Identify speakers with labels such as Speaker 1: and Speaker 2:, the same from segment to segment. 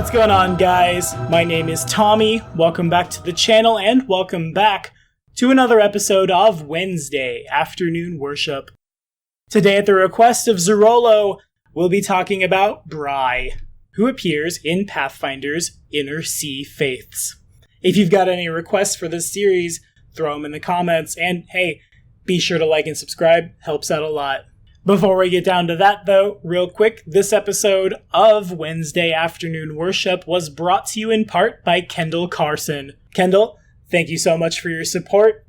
Speaker 1: What's going on, guys? My name is Tommy. Welcome back to the channel and welcome back to another episode of Wednesday Afternoon Worship. Today, at the request of Zerolo, we'll be talking about Bry, who appears in Pathfinder's Inner Sea Faiths. If you've got any requests for this series, throw them in the comments, and hey, be sure to like and subscribe, helps out a lot. Before we get down to that, though, real quick, this episode of Wednesday Afternoon Worship was brought to you in part by Kendall Carson. Kendall, thank you so much for your support.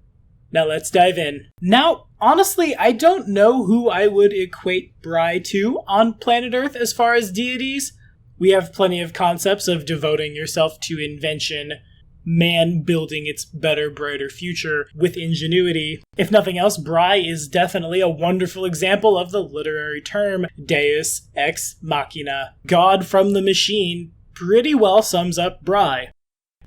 Speaker 1: Now let's dive in. Now, honestly, I don't know who I would equate Bry to on planet Earth as far as deities. We have plenty of concepts of devoting yourself to invention, man building its better, brighter future with ingenuity. If nothing else, Bry is definitely a wonderful example of the literary term Deus ex machina. God from the machine pretty well sums up Bry.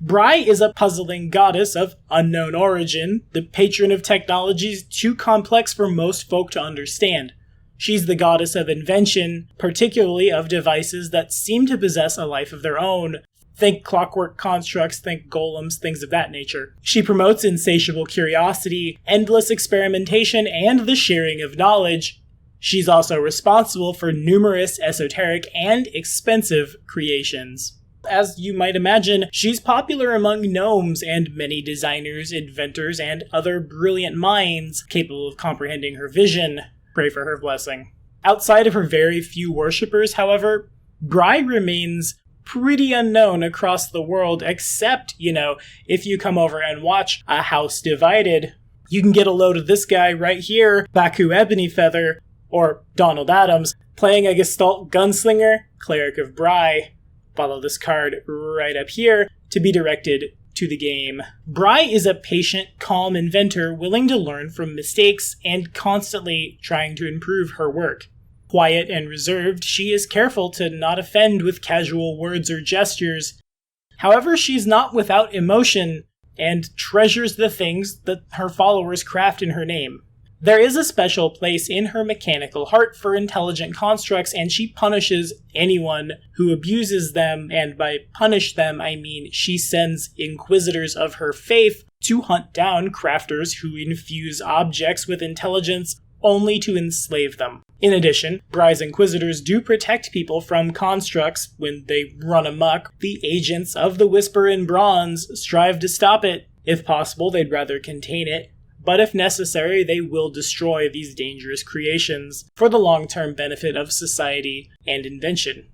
Speaker 1: Bry is a puzzling goddess of unknown origin, the patron of technologies too complex for most folk to understand. She's the goddess of invention, particularly of devices that seem to possess a life of their own. Think clockwork constructs, think golems, things of that nature. She promotes insatiable curiosity, endless experimentation, and the sharing of knowledge. She's also responsible for numerous esoteric and expensive creations. As you might imagine, she's popular among gnomes and many designers, inventors, and other brilliant minds capable of comprehending her vision. Pray for her blessing. Outside of her very few worshippers, however, Bry remains pretty unknown across the world, except, if you come over and watch A House Divided, you can get a load of this guy right here, Baku Ebonyfeather, or Donald Adams, playing a Gestalt gunslinger, Cleric of Bry. Follow this card right up here to be directed to the game. Bry is a patient, calm inventor willing to learn from mistakes and constantly trying to improve her work. Quiet and reserved, she is careful to not offend with casual words or gestures. However, she's not without emotion and treasures the things that her followers craft in her name. There is a special place in her mechanical heart for intelligent constructs, and she punishes anyone who abuses them, and by punish them, I mean she sends inquisitors of her faith to hunt down crafters who infuse objects with intelligence only to enslave them. In addition, Bry's inquisitors do protect people from constructs when they run amok. The agents of the Whisper in Bronze strive to stop it. If possible, they'd rather contain it, but if necessary, they will destroy these dangerous creations for the long-term benefit of society and invention.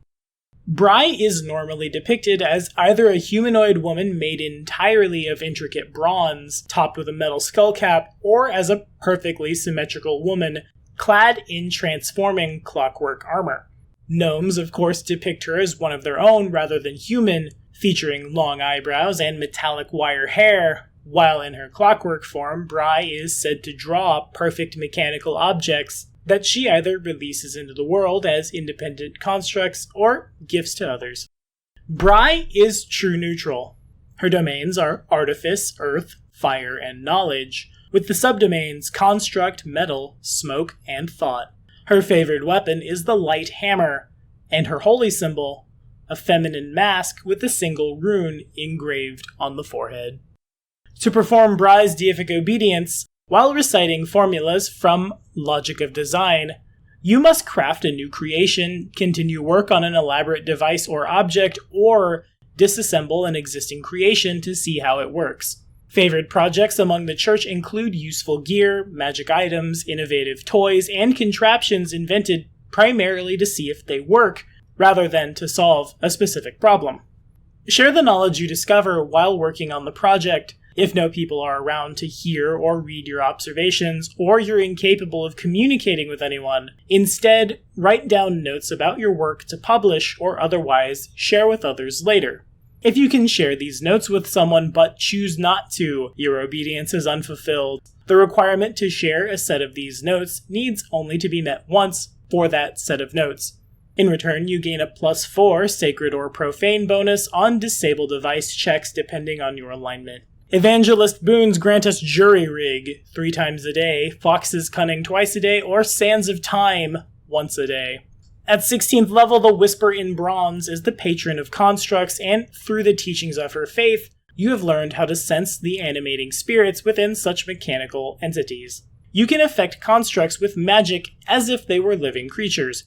Speaker 1: Bry is normally depicted as either a humanoid woman made entirely of intricate bronze, topped with a metal skullcap, or as a perfectly symmetrical woman, clad in transforming clockwork armor. Gnomes, of course, depict her as one of their own rather than human, featuring long eyebrows and metallic wire hair, while in her clockwork form, Bry is said to draw perfect mechanical objects that she either releases into the world as independent constructs or gifts to others. Bry is true neutral. Her domains are artifice, earth, fire, and knowledge, with the subdomains construct, metal, smoke, and thought. Her favored weapon is the light hammer, and her holy symbol, a feminine mask with a single rune engraved on the forehead. To perform Bry's deific obedience, while reciting formulas from Logic of Design, you must craft a new creation, continue work on an elaborate device or object, or disassemble an existing creation to see how it works. Favored projects among the church include useful gear, magic items, innovative toys, and contraptions invented primarily to see if they work, rather than to solve a specific problem. Share the knowledge you discover while working on the project. If no people are around to hear or read your observations, or you're incapable of communicating with anyone, instead, write down notes about your work to publish or otherwise share with others later. If you can share these notes with someone but choose not to, your obedience is unfulfilled. The requirement to share a set of these notes needs only to be met once for that set of notes. In return, you gain a +4 sacred or profane bonus on disable device checks depending on your alignment. Evangelist boons grant us Jury Rig 3 times a day, Fox's Cunning twice a day, or Sands of Time once a day. At 16th level, the Whisper in Bronze is the patron of constructs, and through the teachings of her faith, you have learned how to sense the animating spirits within such mechanical entities. You can affect constructs with magic as if they were living creatures.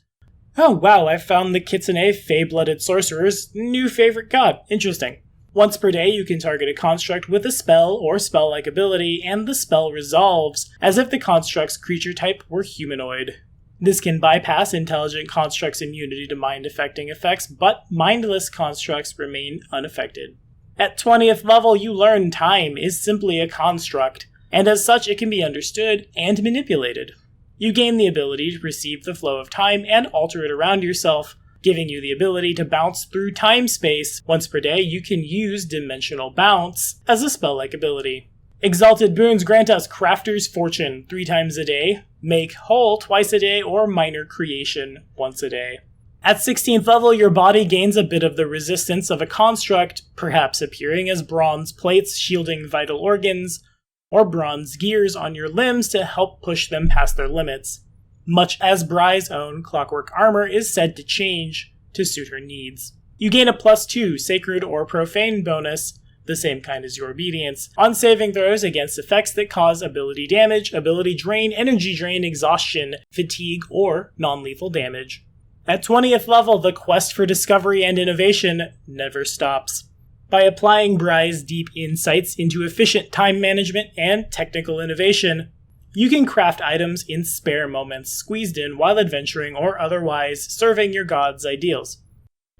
Speaker 1: Oh wow, I found the Kitsune Fey-blooded sorcerer's new favorite god. Interesting. Once per day, you can target a construct with a spell or spell-like ability, and the spell resolves, as if the construct's creature type were humanoid. This can bypass intelligent constructs' immunity to mind-affecting effects, but mindless constructs remain unaffected. At 20th level, you learn time is simply a construct, and as such it can be understood and manipulated. You gain the ability to perceive the flow of time and alter it around yourself, giving you the ability to bounce through time-space. Once per day, you can use Dimensional Bounce as a spell-like ability. Exalted boons grant us Crafter's Fortune 3 times a day, Make Whole twice a day, or Minor Creation once a day. At 16th level, your body gains a bit of the resistance of a construct, perhaps appearing as bronze plates shielding vital organs, or bronze gears on your limbs to help push them past their limits, much as Bry's own clockwork armor is said to change to suit her needs. You gain a +2 Sacred or Profane bonus, the same kind as your obedience, on saving throws against effects that cause ability damage, ability drain, energy drain, exhaustion, fatigue, or non-lethal damage. At 20th level, the quest for discovery and innovation never stops. By applying Bry's deep insights into efficient time management and technical innovation, you can craft items in spare moments, squeezed in while adventuring or otherwise serving your god's ideals.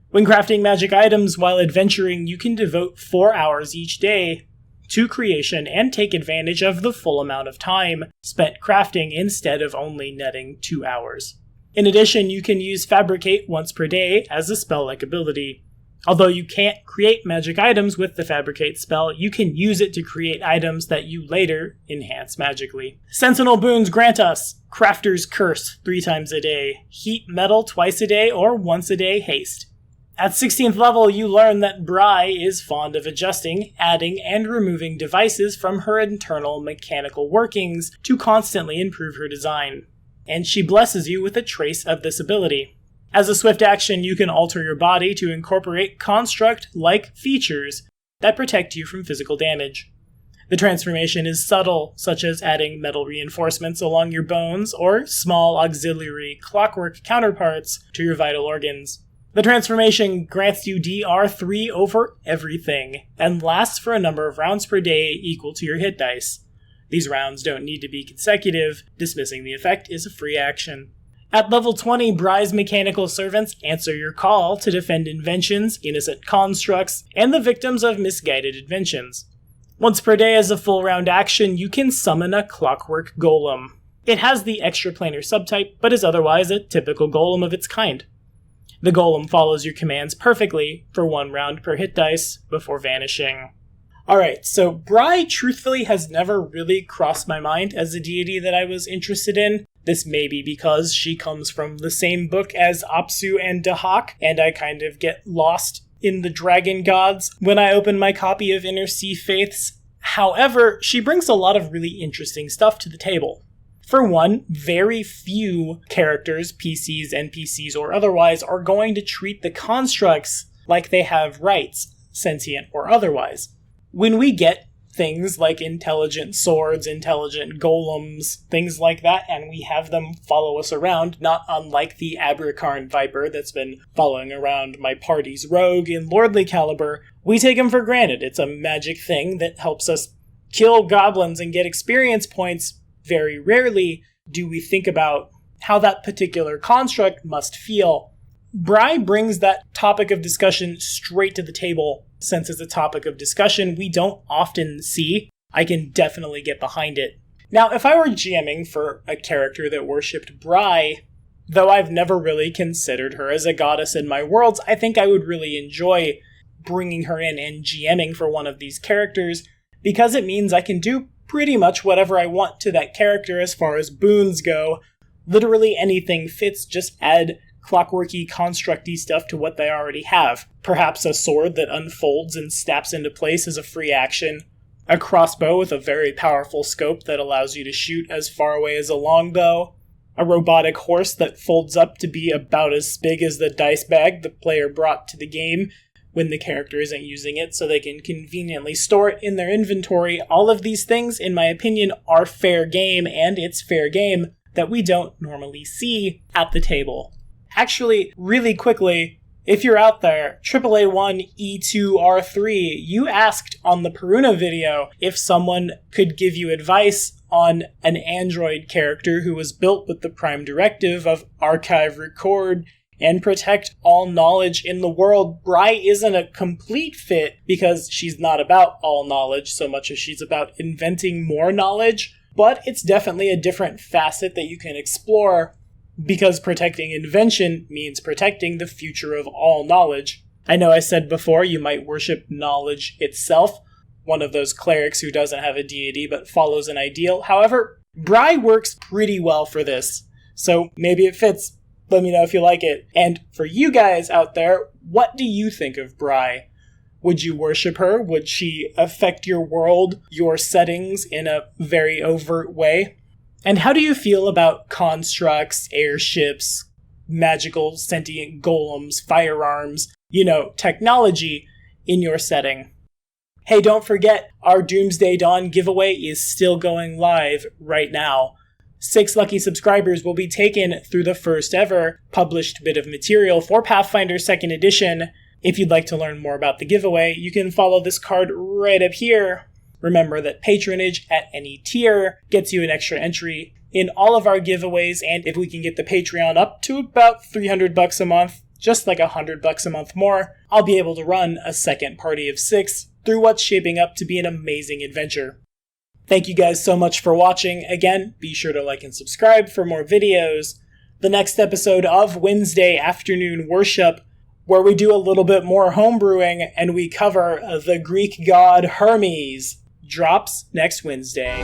Speaker 1: When crafting magic items while adventuring, you can devote 4 hours each day to creation and take advantage of the full amount of time spent crafting instead of only netting 2 hours. In addition, you can use Fabricate once per day as a spell-like ability. Although you can't create magic items with the Fabricate spell, you can use it to create items that you later enhance magically. Sentinel boons grant us Crafter's Curse 3 times a day, Heat Metal twice a day, or once a day haste. At 16th level, you learn that Bry is fond of adjusting, adding, and removing devices from her internal mechanical workings to constantly improve her design, and she blesses you with a trace of this ability. As a swift action, you can alter your body to incorporate construct-like features that protect you from physical damage. The transformation is subtle, such as adding metal reinforcements along your bones or small auxiliary clockwork counterparts to your vital organs. The transformation grants you DR3 over everything, and lasts for a number of rounds per day equal to your hit dice. These rounds don't need to be consecutive, dismissing the effect is a free action. At level 20, Bry's mechanical servants answer your call to defend inventions, innocent constructs, and the victims of misguided inventions. Once per day as a full round action, you can summon a clockwork golem. It has the extraplanar subtype, but is otherwise a typical golem of its kind. The golem follows your commands perfectly for 1 round per hit dice before vanishing. Alright, so Bry truthfully has never really crossed my mind as a deity that I was interested in. This may be because she comes from the same book as Apsu and Dahak, and I kind of get lost in the dragon gods when I open my copy of Inner Sea Faiths. However, she brings a lot of really interesting stuff to the table. For one, very few characters, PCs, NPCs, or otherwise, are going to treat the constructs like they have rights, sentient or otherwise. When we get things like intelligent swords, intelligent golems, things like that, and we have them follow us around, not unlike the Abrakarn Viper that's been following around my party's rogue in Lordly Caliber, we take them for granted. It's a magic thing that helps us kill goblins and get experience points. Very rarely do we think about how that particular construct must feel. Bry brings that topic of discussion straight to the table. Since it's a topic of discussion we don't often see, I can definitely get behind it. Now, if I were GMing for a character that worshipped Bry, though I've never really considered her as a goddess in my worlds, I think I would really enjoy bringing her in and GMing for one of these characters, because it means I can do pretty much whatever I want to that character as far as boons go. Literally anything fits, just add clockworky, constructy stuff to what they already have. Perhaps a sword that unfolds and snaps into place as a free action. A crossbow with a very powerful scope that allows you to shoot as far away as a longbow. a robotic horse that folds up to be about as big as the dice bag the player brought to the game when the character isn't using it, so they can conveniently store it in their inventory. All of these things, in my opinion, are fair game, and it's fair game that we don't normally see at the table. Actually, really quickly, if you're out there, AAA1 E2R3, you asked on the Peruna video if someone could give you advice on an android character who was built with the prime directive of archive, record, and protect all knowledge in the world. Bry isn't a complete fit because she's not about all knowledge so much as she's about inventing more knowledge, but it's definitely a different facet that you can explore because protecting invention means protecting the future of all knowledge. I know I said before you might worship knowledge itself, one of those clerics who doesn't have a deity but follows an ideal. However, Bry works pretty well for this, so maybe it fits. Let me know if you like it. And for you guys out there, what do you think of Bry? Would you worship her? Would she affect your world, your settings in a very overt way? And how do you feel about constructs, airships, magical sentient golems, firearms, technology in your setting? Hey, don't forget, our Doomsday Dawn giveaway is still going live right now. 6 lucky subscribers will be taken through the first ever published bit of material for Pathfinder 2nd Edition. If you'd like to learn more about the giveaway, you can follow this card right up here. Remember that patronage at any tier gets you an extra entry in all of our giveaways, and if we can get the Patreon up to about $300 a month, just like $100 a month more, I'll be able to run a second party of 6 through what's shaping up to be an amazing adventure. Thank you guys so much for watching. Again, be sure to like and subscribe for more videos. The next episode of Wednesday Afternoon Worship, where we do a little bit more homebrewing and we cover the Greek god Hermes, drops next Wednesday.